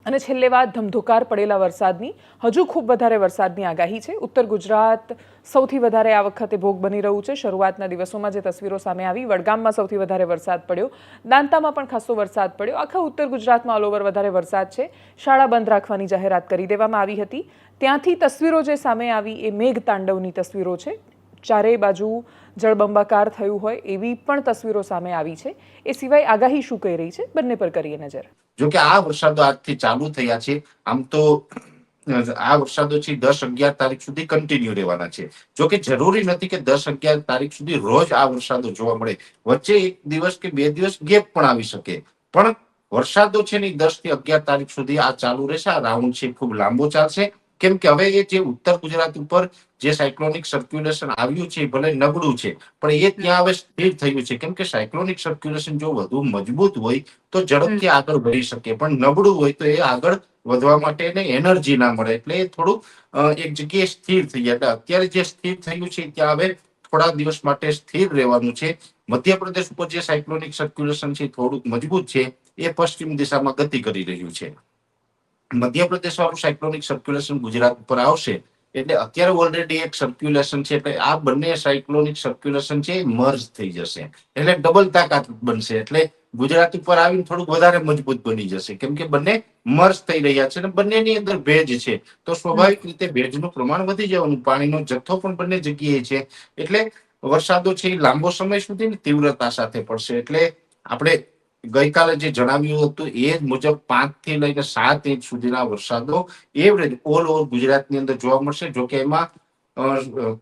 અને છેલ્લે વાત ધમધોકાર પડેલા વરસાદની. હજુ ખૂબ વધારે વરસાદની આગાહી છે. ઉત્તર ગુજરાત સૌથી વધારે આ વખતે ભોગ બની રહ્યું છે. શરૂઆતના દિવસોમાં જે તસવીરો સામે આવી, વડગામમાં સૌથી વધારે વરસાદ પડ્યો, દાંતામાં પણ ખાસો વરસાદ પડ્યો. આખા ઉત્તર ગુજરાતમાં ઓલ ઓવર વધારે વરસાદ છે. શાળા બંધ રાખવાની જાહેરાત કરી દેવામાં આવી હતી. ત્યાંથી તસવીરો જે સામે આવી એ મેઘ તાંડવની તસવીરો છે. ચારેય બાજુ જળબંબાકાર થયું હોય એવી પણ તસવીરો સામે આવી છે. એ સિવાય આગાહી શું કહી રહી છે, બંને પર કરીએ નજર. જો કે આ વરસાદો આજથી ચાલુ થયા છે. આમ તો આ વરસાદો છે 10-11 તારીખ સુધી કન્ટિન્યુ રહેવાના છે. જો કે જરૂરી નથી કે 10-11 તારીખ સુધી રોજ આ વરસાદો જોવા મળે. વચ્ચે એક દિવસ કે 2 દિવસ ગેપ પણ આવી શકે. પણ વરસાદો છે ને 10 થી 11 તારીખ સુધી આ ચાલુ રહેશે. આ રાઉન્ડ છે ખૂબ લાંબો ચાલશે. કેમ કે હવે એ જે ઉત્તર ગુજરાત ઉપર જે સાયક્લોનિક સર્ક્યુલેશન આવ્યું છે ભલે નબળું છે, પણ એ ત્યાં હવે સ્થિર થયું છે. કેમ કે સાયક્લોનિક સર્ક્યુલેશન જો વધુ મજબૂત હોય તો ઝડપથી આગળ વધી શકે, પણ નબળું હોય તો એ આગળ વધવા માટે એને એનર્જી ના મળે, એટલે એ થોડું એક જગ્યાએ સ્થિર થઈ જાય. એટલે અત્યારે જે સ્થિર થયું છે ત્યાં હવે થોડા દિવસ માટે સ્થિર રહેવાનું છે. મધ્યપ્રદેશ ઉપર જે સાયક્લોનિક સર્ક્યુલેશન છે થોડુંક મજબૂત છે, એ પશ્ચિમ દિશામાં ગતિ કરી રહ્યું છે. મધ્યપ્રદેશ વાળું સાયક્લોનિક સર્ક્યુલેશન ગુજરાત ઉપર આવશે એટલે અત્યારે ઓલરેડી એક સર્ક્યુલેશન છે, એટલે આ બંને સાયક્લોનિક સર્ક્યુલેશન છે મર્જ થઈ જશે, એટલે ડબલ તાકાત બનશે. એટલે ગુજરાત ઉપર આવીને થોડુંક વધારે મજબૂત બની જશે, કેમ કે બંને મર્જ થઈ રહ્યા છે અને બંનેની અંદર ભેજ છે, તો સ્વાભાવિક રીતે ભેજનું પ્રમાણ વધી જવાનું. પાણીનો જથ્થો પણ બંને જગ્યાએ છે, એટલે વરસાદો છે એ લાંબો સમય સુધી તીવ્રતા સાથે પડશે. એટલે આપણે ગઈકાલે જે જણાવ્યું હતું એ મુજબ 5 થી લઈને 7 ઇંચ સુધીના વરસાદો એવરેજ ઓલ ઓવર ગુજરાતની અંદર જોવા મળશે. જોકે એમાં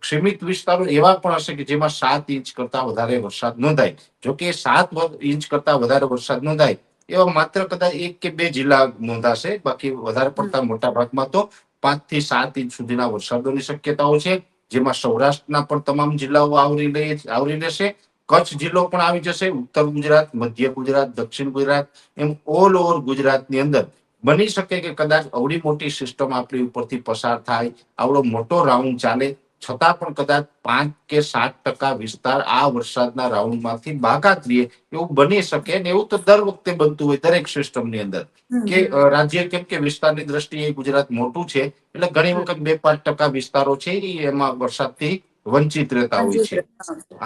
સીમિત વિસ્તારો એવા પણ હશે કે જેમાં 7 ઇંચ કરતા વધારે વરસાદ નોંધાય. જોકે 7 ઇંચ કરતા વધારે વરસાદ નોંધાય એવા માત્ર કદાચ 1 કે 2 જિલ્લા નોંધાશે. બાકી વધારે પડતા મોટા ભાગમાં તો 5 થી 7 ઇંચ સુધીના વરસાદોની શક્યતાઓ છે, જેમાં સૌરાષ્ટ્રના પણ તમામ જિલ્લાઓ આવરી લેશે. કચ્છ જિલ્લો પણ આવી જશે. ઉત્તર ગુજરાત, મધ્ય ગુજરાત, દક્ષિણ ગુજરાત, એમ ઓલ ઓવર ગુજરાતની અંદર બની શકે કે કદાચ અવડી મોટી સિસ્ટમ આપણી ઉપરથી પસાર થાય, આવડો મોટો રાઉન્ડ ચાલે, છતાં પણ કદાચ 5 કે 7% વિસ્તાર આ વરસાદના રાઉન્ડમાંથી બાકાત રહે એવું બની શકે. ને એવું તો દર વખતે બનતું હોય દરેક સિસ્ટમની અંદર કે રાજ્ય, કેમ કે વિસ્તારની દ્રષ્ટિએ ગુજરાત મોટું છે એટલે ઘણી વખત 2-5% વિસ્તારો છે એમાં વરસાદથી વંચિત રહેતા હોય છે.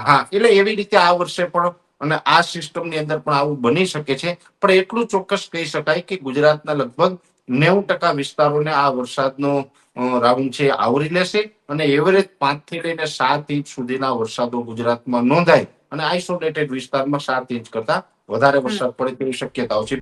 હા, એટલે એવી રીતે આ વર્ષે પણ અને આ સિસ્ટમની અંદર પણ આવું બની શકે છે. પણ એટલું ચોક્કસ કહી શકાય કે ગુજરાતના લગભગ 90% વિસ્તારોને આ વરસાદનો રાઉન્ડ છે આવરી લેશે અને એવરેજ 5 થી લઈને 7 ઇંચ સુધીના વરસાદો ગુજરાતમાં નોંધાય અને આઇસોલેટેડ વિસ્તારમાં 7 ઇંચ કરતા વધારે વરસાદ પડે તેવી શક્યતાઓ છે.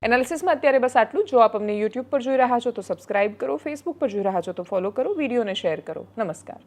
એનાલિસિસમાં અત્યારે બસ આટલું. જો આપ અમને યુટ્યુબ પર જોઈ રહ્યા છો તો સબસ્ક્રાઇબ કરો, ફેસબુક પર જોઈ રહ્યા છો તો ફોલો કરો, વિડીયોને શેર કરો. નમસ્કાર.